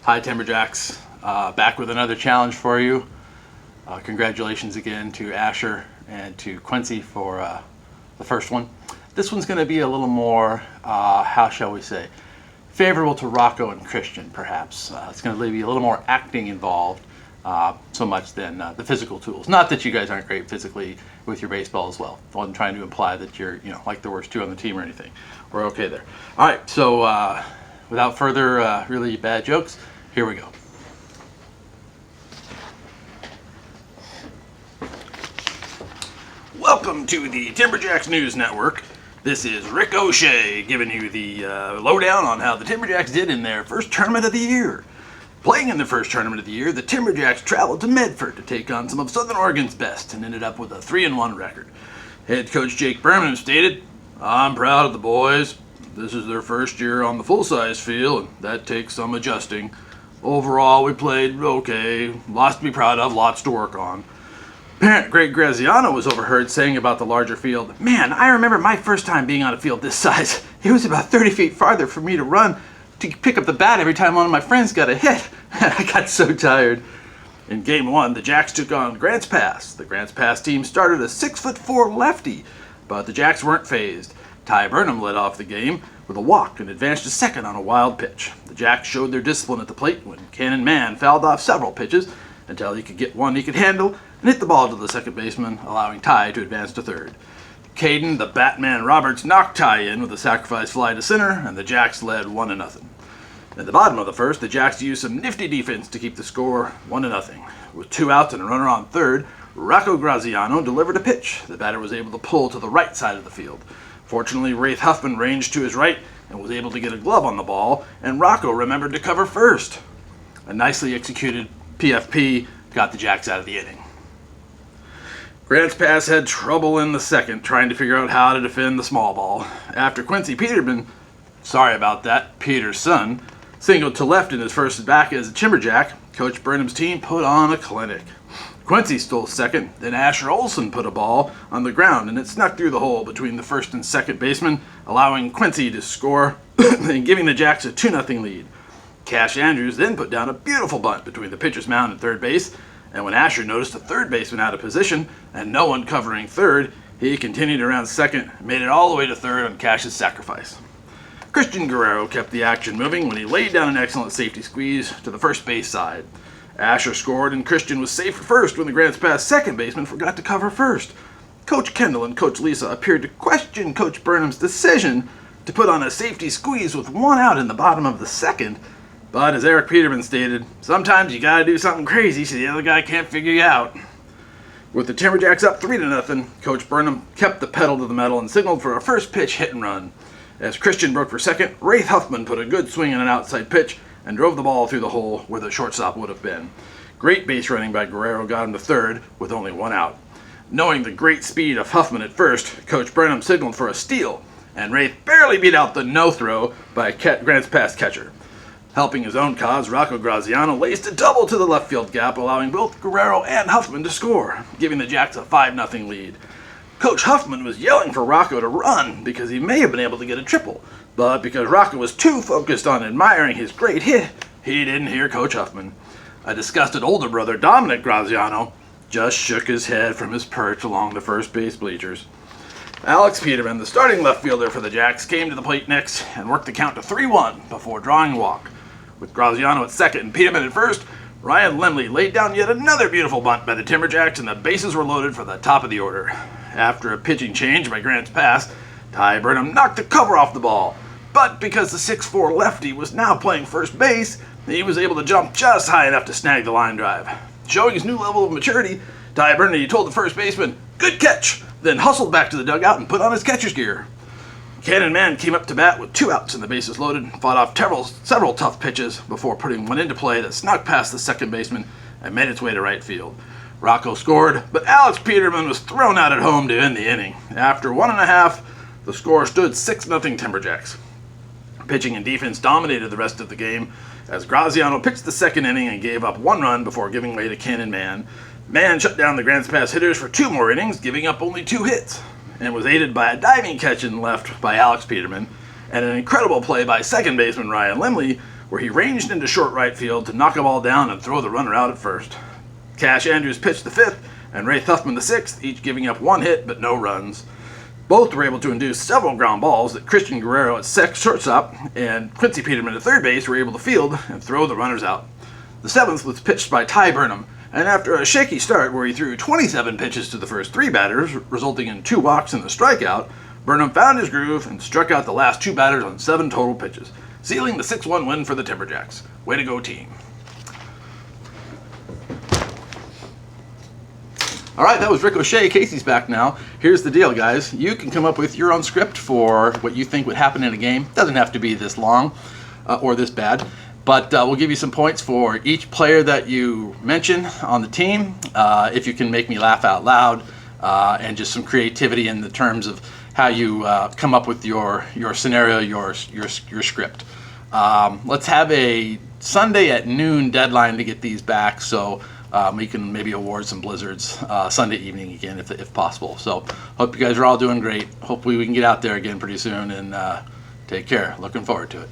Hi Timberjacks, back with another challenge for you. Congratulations again to Asher and to Quincy for the first one. This one's going to be a little more, how shall we say, favorable to Rocco and Christian perhaps. It's going to leave you a little more acting involved, so much than the physical tools. Not that you guys aren't great physically with your baseball as well. I wasn't trying to imply that you're, like the worst two on the team or anything. We're okay there. All right, so without further really bad jokes, here we go. Welcome to the Timberjacks News Network. This is Rick O'Shea giving you the lowdown on how the Timberjacks did in their first tournament of the year. Playing in the first tournament of the year, the Timberjacks traveled to Medford to take on some of Southern Oregon's best and ended up with a 3-1 record. Head coach Jake Berman stated, "I'm proud of the boys. This is their first year on the full-size field, and that takes some adjusting. Overall, we played okay. Lots to be proud of, lots to work on." Parent Greg Graziano was overheard saying about the larger field, "Man, I remember my first time being on a field this size. It was about 30 feet farther for me to run to pick up the bat every time one of my friends got a hit. I got so tired." In Game 1, the Jacks took on Grants Pass. The Grants Pass team started a 6'4" lefty, but the Jacks weren't phased. Ty Burnham led off the game with a walk and advanced to second on a wild pitch. The Jacks showed their discipline at the plate when Cannon Mann fouled off several pitches until he could get one he could handle and hit the ball to the second baseman, allowing Ty to advance to third. Caden, the Batman Roberts, knocked Ty in with a sacrifice fly to center, and the Jacks led 1-0. At the bottom of the first, the Jacks used some nifty defense to keep the score 1-0. With 2 outs and a runner on third, Rocco Graziano delivered a pitch. The batter was able to pull to the right side of the field. Fortunately, Raith Huffman ranged to his right and was able to get a glove on the ball, and Rocco remembered to cover first. A nicely executed PFP got the Jacks out of the inning. Grants Pass had trouble in the second, trying to figure out how to defend the small ball. After Quincy Peterman, Peter's son, singled to left in his first back as a Timberjack, Coach Burnham's team put on a clinic. Quincy stole second, then Asher Olson put a ball on the ground, and it snuck through the hole between the first and second baseman, allowing Quincy to score and giving the Jacks a 2-0 lead. Cash Andrews then put down a beautiful bunt between the pitcher's mound and third base, and when Asher noticed a third baseman out of position and no one covering third, he continued around second and made it all the way to third on Cash's sacrifice. Christian Guerrero kept the action moving when he laid down an excellent safety squeeze to the first base side. Asher scored and Christian was safe for first when the Grants Pass second baseman forgot to cover first. Coach Kendall and Coach Lisa appeared to question Coach Burnham's decision to put on a safety squeeze with 1 out in the bottom of the second. But as Eric Peterman stated, sometimes you gotta do something crazy so the other guy can't figure you out. With the Timberjacks up 3-0, Coach Burnham kept the pedal to the metal and signaled for a first pitch hit and run. As Christian broke for second, Raith Huffman put a good swing on an outside pitch and drove the ball through the hole where the shortstop would have been. Great base running by Guerrero got him to third with only 1 out. Knowing the great speed of Huffman at first, Coach Burnham signaled for a steal, and Raith barely beat out the no-throw by Grants Pass catcher. Helping his own cause, Rocco Graziano laced a double to the left field gap, allowing both Guerrero and Huffman to score, giving the Jacks a 5-0 lead. Coach Huffman was yelling for Rocco to run because he may have been able to get a triple, but because Rocco was too focused on admiring his great hit, he didn't hear Coach Huffman. A disgusted older brother, Dominic Graziano, just shook his head from his perch along the first base bleachers. Alex Peterman, the starting left fielder for the Jacks, came to the plate next and worked the count to 3-1 before drawing a walk. With Graziano at second and Peterman at first, Ryan Lemley laid down yet another beautiful bunt by the Timberjacks, and the bases were loaded for the top of the order. After a pitching change by Grants Pass, Ty Burnham knocked the cover off the ball, but because the 6'4" lefty was now playing first base, he was able to jump just high enough to snag the line drive. Showing his new level of maturity, Ty Burnham told the first baseman, "Good catch," then hustled back to the dugout and put on his catcher's gear. Cannon Mann came up to bat with 2 outs and the bases loaded and fought off several tough pitches before putting one into play that snuck past the second baseman and made its way to right field. Rocco scored, but Alex Peterman was thrown out at home to end the inning. After 1.5, the score stood 6-0 Timberjacks. Pitching and defense dominated the rest of the game as Graziano pitched the second inning and gave up 1 run before giving way to Cannon Mann. Mann shut down the Grants Pass hitters for 2 more innings, giving up only 2 hits, and was aided by a diving catch in left by Alex Peterman and an incredible play by second baseman Ryan Lemley, where he ranged into short right field to knock a ball down and throw the runner out at first. Cash Andrews pitched the 5th, and Ray Thuffman the 6th, each giving up 1 hit but no runs. Both were able to induce several ground balls that Christian Guerrero at shortstop and Quincy Peterman at third base were able to field and throw the runners out. The 7th was pitched by Ty Burnham, and after a shaky start where he threw 27 pitches to the first 3 batters, resulting in 2 walks and a strikeout, Burnham found his groove and struck out the last 2 batters on 7 total pitches, sealing the 6-1 win for the Timberjacks. Way to go, team. All right, that was Ricochet. Casey's back now. Here's the deal, guys. You can come up with your own script for what you think would happen in a game. Doesn't have to be this long or this bad, but we'll give you some points for each player that you mention on the team. If you can make me laugh out loud, and just some creativity in the terms of how you come up with your scenario, your script. Let's have a Sunday at noon deadline to get these back, so we can maybe award some blizzards Sunday evening again if possible. So hope you guys are all doing great. Hopefully we can get out there again pretty soon, and take care. Looking forward to it.